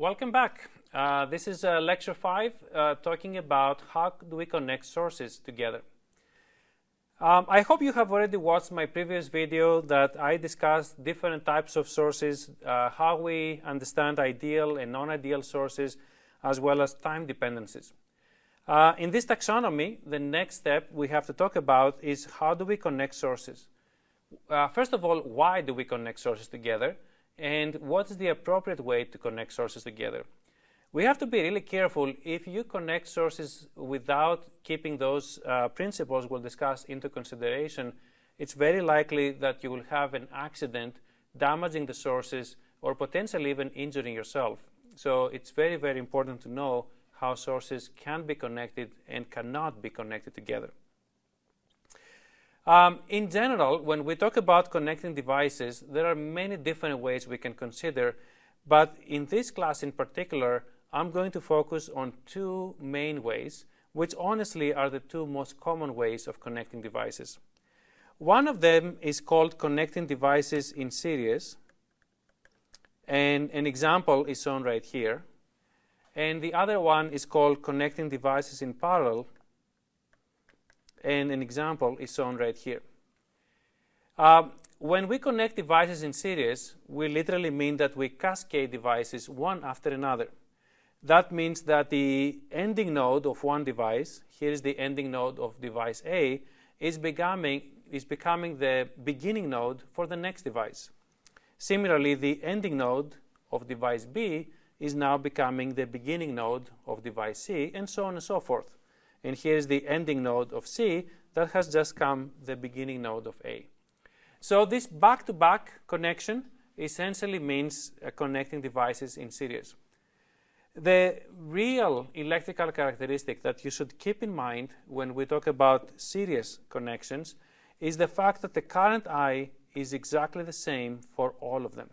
Welcome back. This is lecture 5, talking about how do we connect sources together. I hope you have already watched my previous video that I discussed different types of sources, how we understand ideal and non-ideal sources, as well as time dependencies. In this taxonomy, the next step we have to talk about is how do we connect sources. First of all, why do we connect sources together? And what is the appropriate way to connect sources together? We have to be really careful. If you connect sources without keeping those principles we'll discuss into consideration, it's very likely that you will have an accident damaging the sources or potentially even injuring yourself. So it's very, very important to know how sources can be connected and cannot be connected together. In general, when we talk about connecting devices, there are many different ways we can consider, but in this class in particular, I'm going to focus on two main ways, which honestly are the two most common ways of connecting devices. One of them is called connecting devices in series, and an example is shown right here. And the other one is called connecting devices in parallel, and an example is shown right here. When we connect devices in series, we literally mean that we cascade devices one after another. That means that the ending node of one device, here is the ending node of device A, is becoming the beginning node for the next device. Similarly, the ending node of device B is now becoming the beginning node of device C, and so on and so forth. And here is the ending node of C that has just come the beginning node of A. So this back-to-back connection essentially means connecting devices in series. The real electrical characteristic that you should keep in mind when we talk about series connections is the fact that the current I is exactly the same for all of them.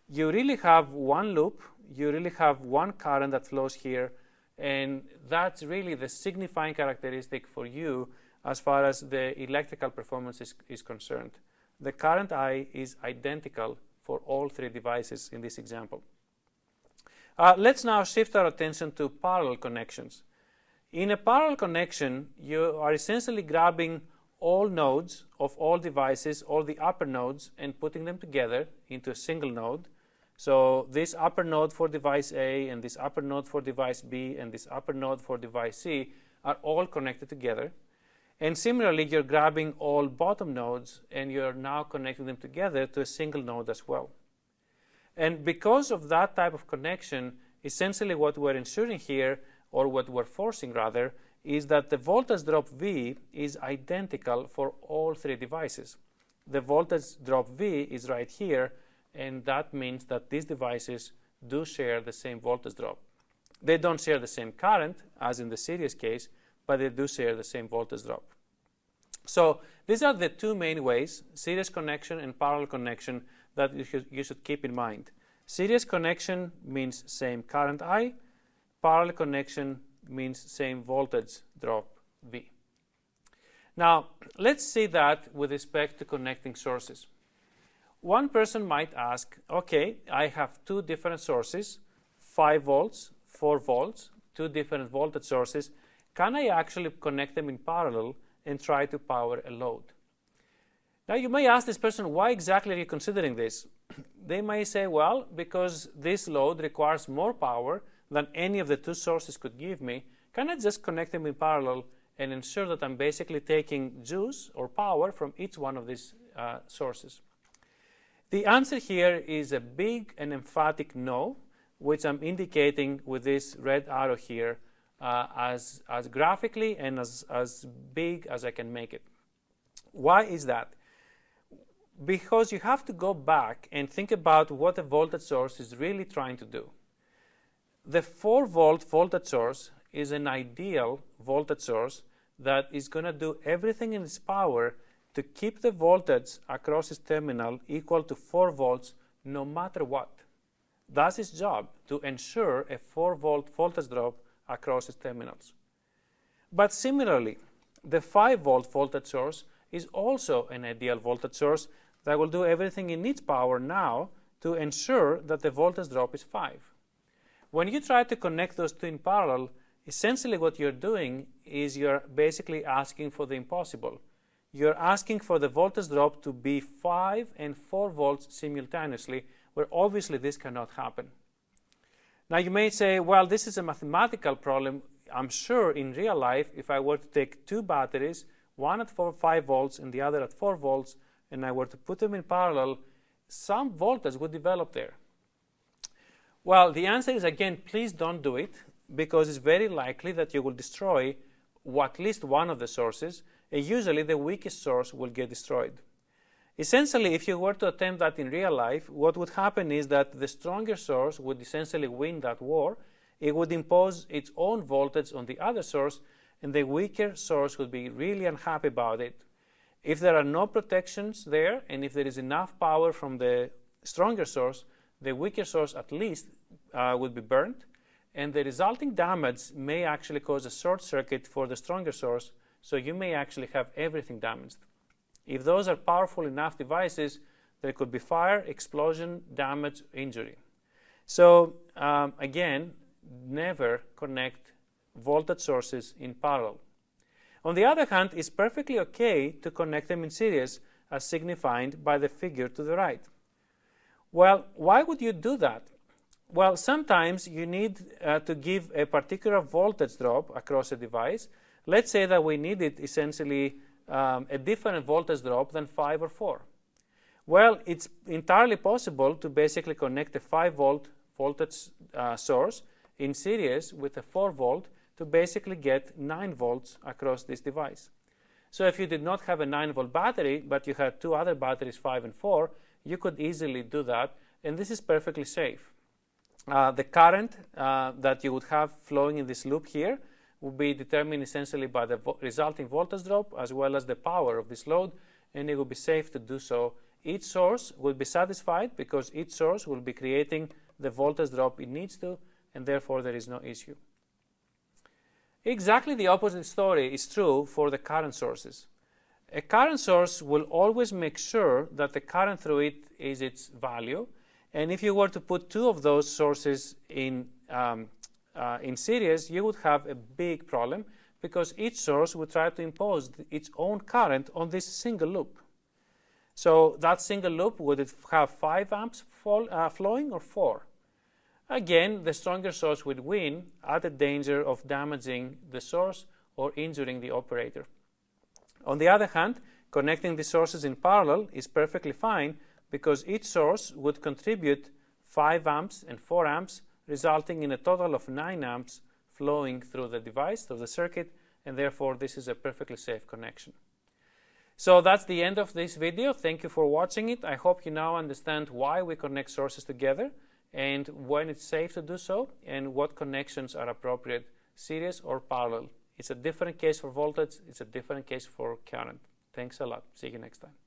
You really have one loop, you really have one current that flows here, and that's really the signifying characteristic for you as far as the electrical performance is concerned. The current I is identical for all three devices in this example. Let's now shift our attention to parallel connections. In a parallel connection, you are essentially grabbing all nodes of all devices, all the upper nodes, and putting them together into a single node. So this upper node for device A and this upper node for device B and this upper node for device C are all connected together. And similarly, you're grabbing all bottom nodes and you're now connecting them together to a single node as well. And because of that type of connection, essentially what we're ensuring here, or what we're forcing rather, is that the voltage drop V is identical for all three devices. The voltage drop V is right here, and that means that these devices do share the same voltage drop. They don't share the same current, as in the series case, but they do share the same voltage drop. So these are the two main ways, series connection and parallel connection, that you should keep in mind. Series connection means same current I, parallel connection means same voltage drop V. Now, let's see that with respect to connecting sources. One person might ask, okay, I have two different sources, 5 volts, 4 volts, two different voltage sources. Can I actually connect them in parallel and try to power a load? Now, you may ask this person, why exactly are you considering this? They may say, well, because this load requires more power than any of the two sources could give me, can I just connect them in parallel and ensure that I'm basically taking juice or power from each one of these sources? The answer here is a big and emphatic no, which I'm indicating with this red arrow here as graphically and as big as I can make it. Why is that? Because you have to go back and think about what a voltage source is really trying to do. The 4-volt voltage source is an ideal voltage source that is going to do everything in its power to keep the voltage across its terminal equal to 4 volts no matter what. That's its job, to ensure a 4-volt voltage drop across its terminals. But similarly, the 5-volt voltage source is also an ideal voltage source that will do everything in its power now to ensure that the voltage drop is 5. When you try to connect those two in parallel, essentially what you're doing is you're basically asking for the impossible. You're asking for the voltage drop to be 5 and 4 volts simultaneously, where obviously this cannot happen. Now you may say, well, this is a mathematical problem. I'm sure in real life, if I were to take two batteries, one at 5 volts and the other at 4 volts, and I were to put them in parallel, some voltage would develop there. Well, the answer is, again, please don't do it, because it's very likely that you will destroy at least one of the sources, and usually the weakest source will get destroyed. Essentially, if you were to attempt that in real life, what would happen is that the stronger source would essentially win that war. It would impose its own voltage on the other source, and the weaker source would be really unhappy about it. If there are no protections there, and if there is enough power from the stronger source, the weaker source at least would be burnt, and the resulting damage may actually cause a short circuit for the stronger source, so you may actually have everything damaged. If those are powerful enough devices, there could be fire, explosion, damage, injury. So again, never connect voltage sources in parallel. On the other hand, it's perfectly okay to connect them in series, as signified by the figure to the right. Well, why would you do that? Well, sometimes you need to give a particular voltage drop across a device. Let's say that we needed essentially a different voltage drop than 5 or 4. Well, it's entirely possible to basically connect a 5-volt voltage source in series with a 4-volt to basically get 9 volts across this device. So if you did not have a 9-volt battery, but you had two other batteries, 5 and 4, you could easily do that, and this is perfectly safe. The current that you would have flowing in this loop here will be determined essentially by the resulting voltage drop as well as the power of this load, and it will be safe to do so. Each source will be satisfied because each source will be creating the voltage drop it needs to, and therefore there is no issue. Exactly the opposite story is true for the current sources. A current source will always make sure that the current through it is its value, and if you were to put two of those sources in series, you would have a big problem because each source would try to impose its own current on this single loop. So that single loop, would it have 5 amps flowing or 4? Again, the stronger source would win at the danger of damaging the source or injuring the operator. On the other hand, connecting the sources in parallel is perfectly fine because each source would contribute 5 amps and 4 amps, resulting in a total of 9 amps flowing through the device, through the circuit, and therefore this is a perfectly safe connection. So that's the end of this video. Thank you for watching it. I hope you now understand why we connect sources together and when it's safe to do so and what connections are appropriate, series or parallel. It's a different case for voltage. It's a different case for current. Thanks a lot. See you next time.